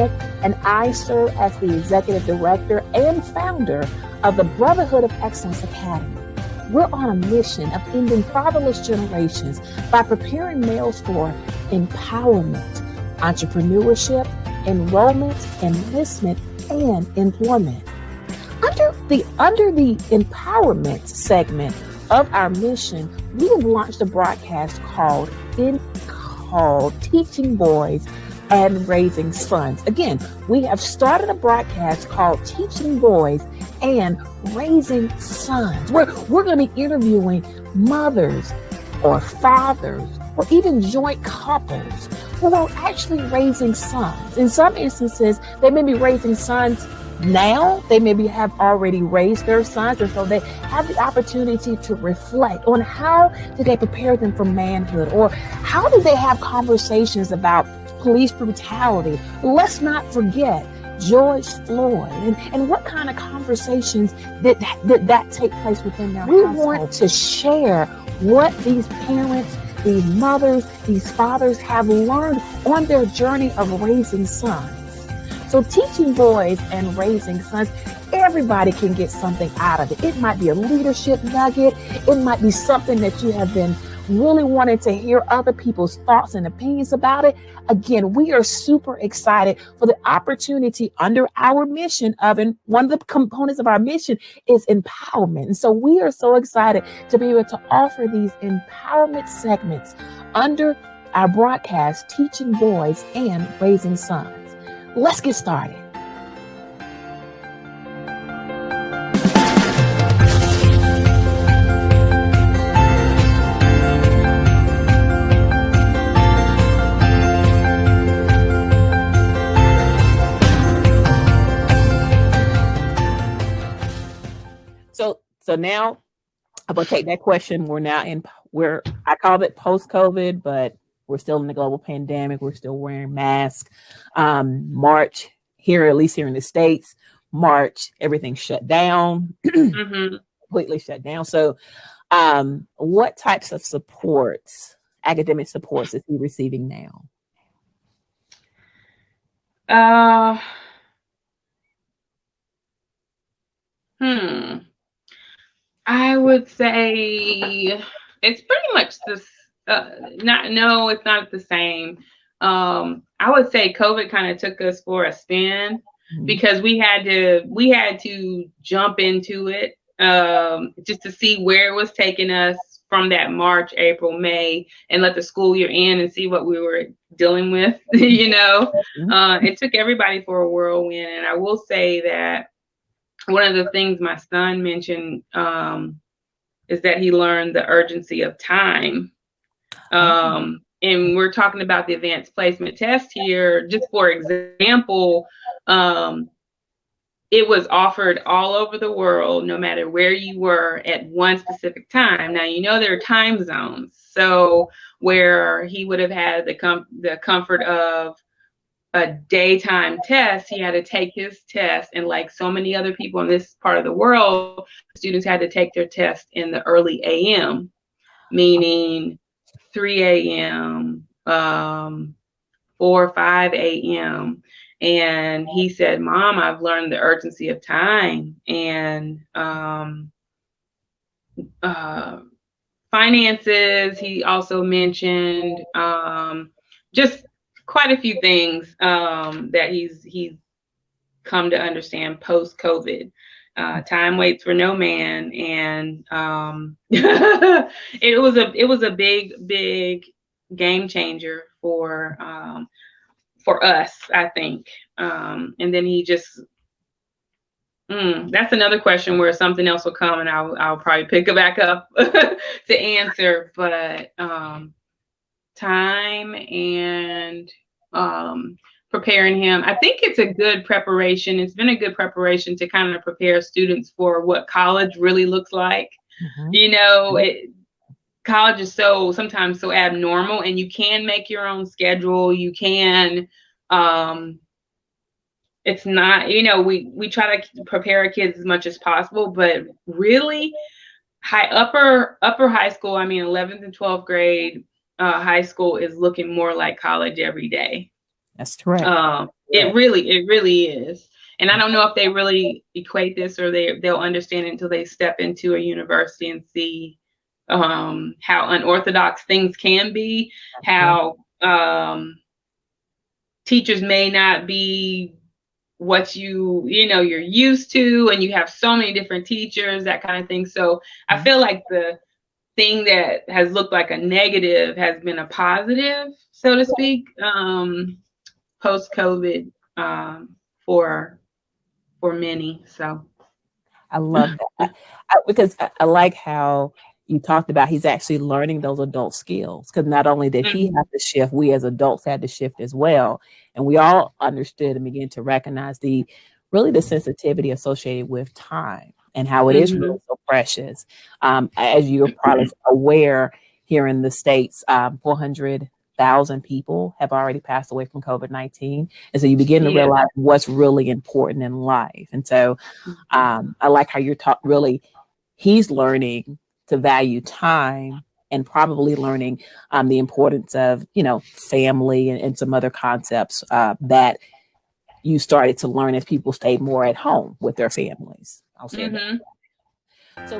Smith, and I serve as the executive director and founder of the Brotherhood of Excellence Academy. We're on a mission of ending fatherless generations by preparing males for empowerment, entrepreneurship, enrollment, enlistment, and employment. Under the empowerment segment of our mission, we have launched a broadcast called Teaching Boys and Raising Sons. Again, we have started a broadcast called Teaching Boys and Raising Sons. We're going to be interviewing mothers or fathers or even joint couples who are actually raising sons. In some instances, they may be raising sons now. They maybe have already raised their sons, and so they have the opportunity to reflect on how did they prepare them for manhood, or how did they have conversations about police brutality. Let's not forget George Floyd, and what kind of conversations did that take place within their household. We want to share what these parents, these mothers, these fathers have learned on their journey of raising sons. So Teaching Boys and Raising Sons, everybody can get something out of it. It might be a leadership nugget. It might be something that you have been really wanting to hear other people's thoughts and opinions about it. Again, we are super excited for the opportunity under our mission and one of the components of our mission is empowerment. And so we are so excited to be able to offer these empowerment segments under our broadcast, Teaching Boys and Raising Sons. Let's get started. So now I'm gonna take that question. I call it post-COVID, but we're still in the global pandemic. We're still wearing masks. March here, at least here in the States, March, everything shut down, completely shut down. So what types of supports, academic supports, is he receiving now? I would say it's pretty much this. It's not the same. I would say COVID kind of took us for a spin because we had to jump into it just to see where it was taking us from that March, April, May, and let the school year in and see what we were dealing with. It took everybody for a whirlwind, and I will say that one of the things my son mentioned is that he learned the urgency of time. And we're talking about the advanced placement test here. Just for example, it was offered all over the world, no matter where you were at one specific time. Now, there are time zones. So where he would have had the comfort of a daytime test, he had to take his test, and like so many other people in this part of the world, students had to take their test in the early AM, meaning 3 a.m., 4 or 5 a.m. And he said, "Mom, I've learned the urgency of time." And finances, he also mentioned, just quite a few things that he's come to understand post-COVID. Time waits for no man, and it was a big game changer for us, I think. And then he just that's another question where something else will come, and I'll probably pick it back up to answer. But time and preparing him, I think it's a good preparation. It's been a good preparation to kind of prepare students for what college really looks like. College is sometimes so abnormal, and you can make your own schedule. You can, it's not, we try to prepare our kids as much as possible, but really upper high school, 11th and 12th grade high school is looking more like college every day. That's correct. It really is. And I don't know if they really equate this, or they'll understand it until they step into a university and see how unorthodox things can be, how teachers may not be what you're used to, and you have so many different teachers, that kind of thing. So I feel like the thing that has looked like a negative has been a positive, so to speak, post-COVID, for many. So I love that because I like how you talked about he's actually learning those adult skills, because not only did he have to shift, we as adults had to shift as well. And we all understood and began to recognize the sensitivity associated with time and how it is really so precious. As you're probably aware, here in the States, 400,000 people have already passed away from COVID-19. And so you begin to realize what's really important in life. And so I like how you're he's learning to value time, and probably learning the importance of, family and some other concepts that you started to learn as people stayed more at home with their families. I'll say that. So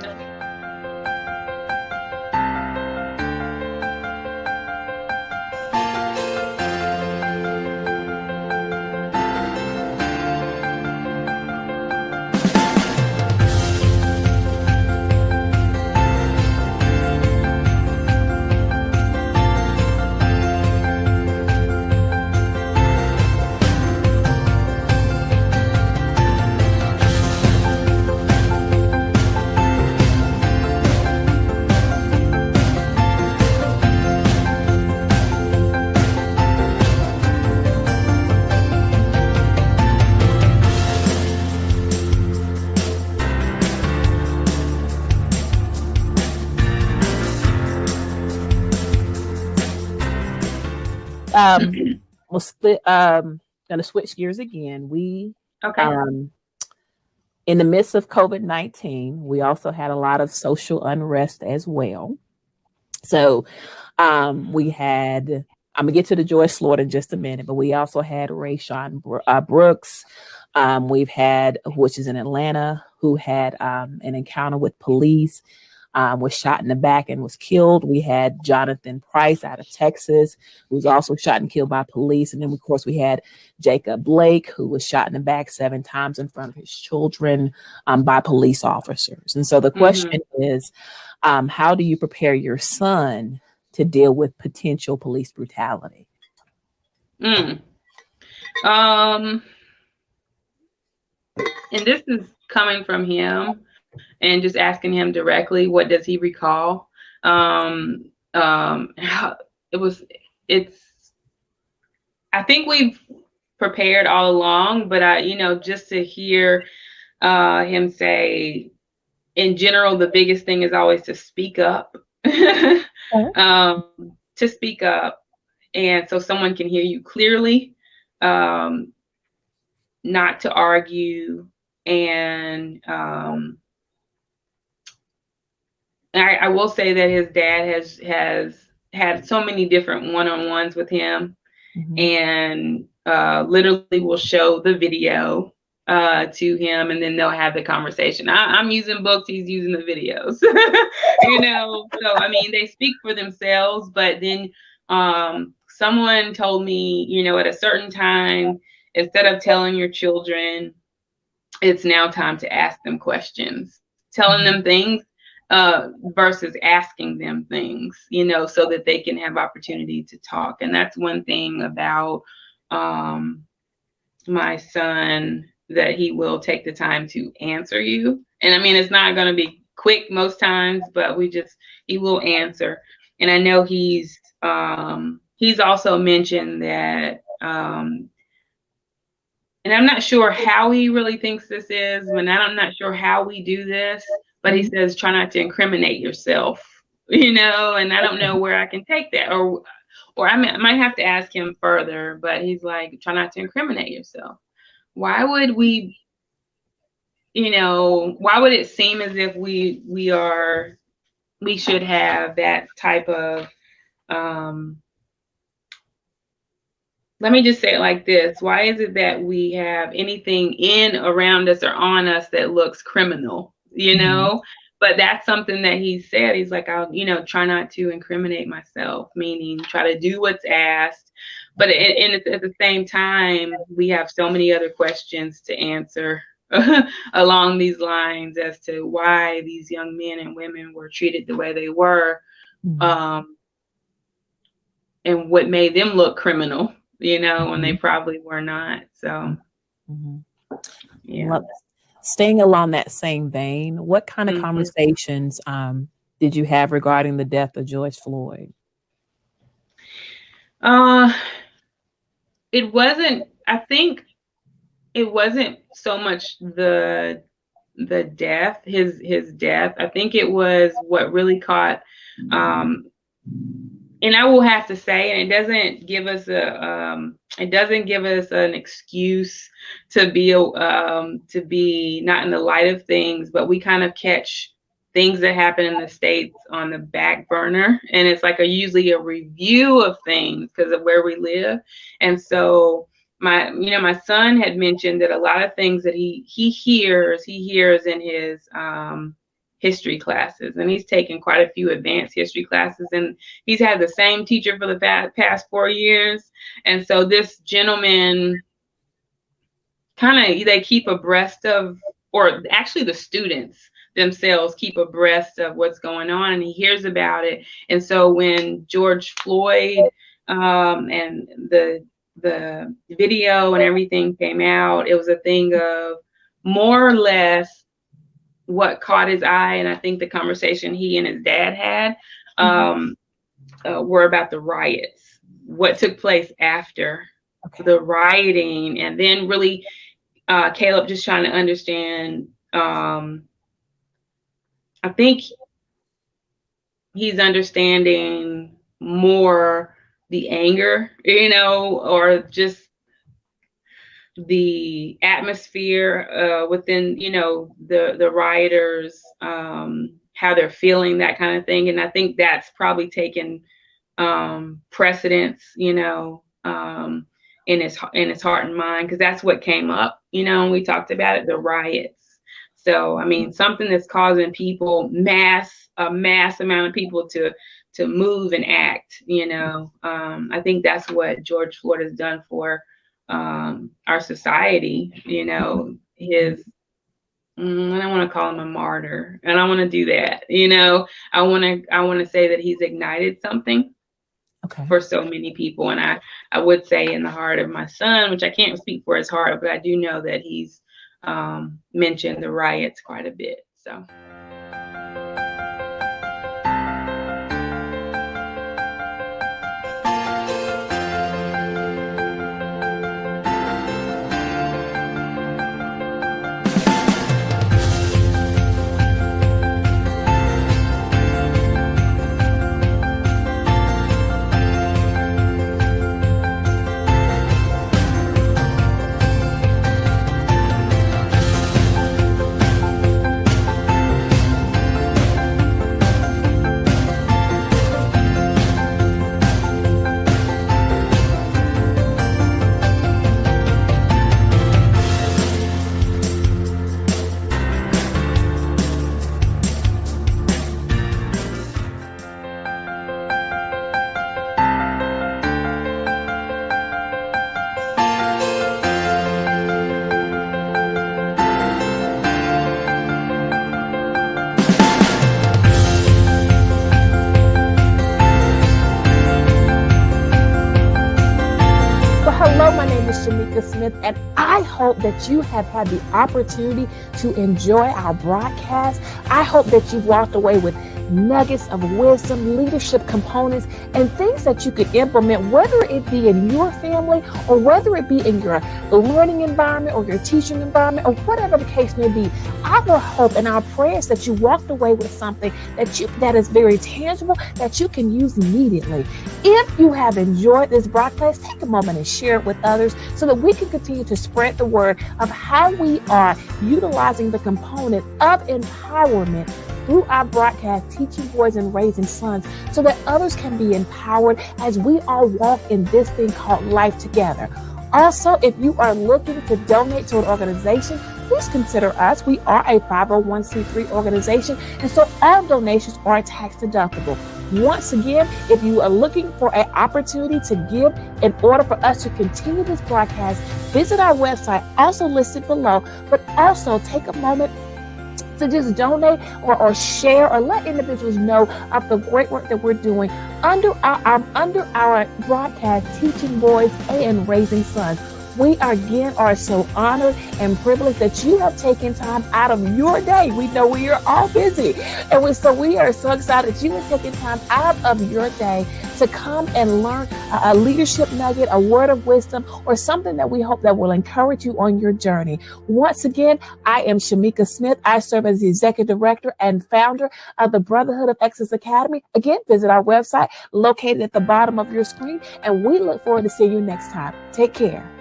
we'll split. Gonna switch gears again. We in the midst of COVID-19, we also had a lot of social unrest as well. So we had. I'm gonna get to the George Floyd in just a minute, but we also had Rayshon Brooks. We've had, which is in Atlanta, who had an encounter with police. Was shot in the back and was killed. We had Jonathan Price out of Texas, who was also shot and killed by police. And then, of course, we had Jacob Blake, who was shot in the back 7 times in front of his children by police officers. And so the question is, how do you prepare your son to deal with potential police brutality? And this is coming from him, and just asking him directly, what does he recall? I think we've prepared all along, but just to hear him say, in general, the biggest thing is always to speak up, to speak up, and so someone can hear you clearly, not to argue, and I will say that his dad has had so many different one-on-ones with him, and literally will show the video to him, and then they'll have the conversation. I'm using books, he's using the videos. So I mean, they speak for themselves. But then someone told me, at a certain time, instead of telling your children, it's now time to ask them questions, telling them things versus asking them things, so that they can have opportunity to talk. And that's one thing about my son, that he will take the time to answer you. And I mean, it's not going to be quick most times, but he will answer. And I know he's also mentioned that, and I'm not sure how he really thinks this is, and I'm not sure how we do this, but he says, try not to incriminate yourself, and I don't know where I can take that, or I might have to ask him further, but he's like, try not to incriminate yourself. Why would we, why would it seem as if we should have that type of let me just say it like this. Why is it that we have anything in, around us, or on us that looks criminal, Mm-hmm. But that's something that he said. He's like, I'll, try not to incriminate myself, meaning try to do what's asked. But at the same time, we have so many other questions to answer along these lines as to why these young men and women were treated the way they were, Mm-hmm. um, and what made them look criminal, when they probably were not. So, Mm-hmm. yeah. Staying along that same vein, what kind of Mhm. conversations did you have regarding the death of George Floyd? Uh, I think it wasn't so much the death, his death. I think it was what really caught, um, and I will have to say, and it doesn't give us an excuse to be not in the light of things, but we kind of catch things that happen in the States on the back burner, and it's like usually a review of things because of where we live. And so my son had mentioned that a lot of things that he hears in his history classes, and he's taken quite a few advanced history classes, and he's had the same teacher for the past 4 years. And so this gentleman they keep abreast of, or actually the students themselves keep abreast of what's going on, and he hears about it. And so when George Floyd and the video and everything came out, it was a thing of more or less what caught his eye. And I think the conversation he and his dad had were about the riots, what took place after the rioting, and then really Caleb just trying to understand. I think he's understanding more the anger, or just the atmosphere within, the rioters, how they're feeling, that kind of thing. And I think that's probably taken precedence, in his heart and mind, because that's what came up, and we talked about it, the riots. So I mean, something that's causing people a mass amount of people to move and act. I think that's what George Floyd has done for our society. His I don't want to call him a martyr, and I want to do that. I want to say that he's ignited something for so many people. And I would say in the heart of my son, which I can't speak for his heart, but I do know that he's mentioned the riots quite a bit. So. Smith, and I hope that you have had the opportunity to enjoy our broadcast. I hope that you've walked away with nuggets of wisdom, leadership components, and things that you could implement, whether it be in your family or whether it be in your learning environment or your teaching environment or whatever the case may be. Our hope and our prayer is that you walked away with something that is very tangible, that you can use immediately. If you have enjoyed this broadcast, take a moment and share it with others so that we can continue to spread the word of how we are utilizing the component of empowerment through our broadcast, Teaching Boys and Raising Sons, so that others can be empowered as we all walk in this thing called life together. Also, if you are looking to donate to an organization, please consider us. We are a 501c3 organization, and so all donations are tax deductible. Once again, if you are looking for an opportunity to give in order for us to continue this broadcast, visit our website, also listed below, but also take a moment to just donate or share or let individuals know of the great work that we're doing under our broadcast, Teaching Boys and Raising Sons. We again are so honored and privileged that you have taken time out of your day. We know we are all busy, and we are so excited that you have taken time out of your day to come and learn a leadership nugget, a word of wisdom, or something that we hope that will encourage you on your journey. Once again, I am Shamika Smith. I serve as the Executive Director and founder of the Brotherhood of Excellence Academy. Again, visit our website located at the bottom of your screen, and we look forward to seeing you next time. Take care.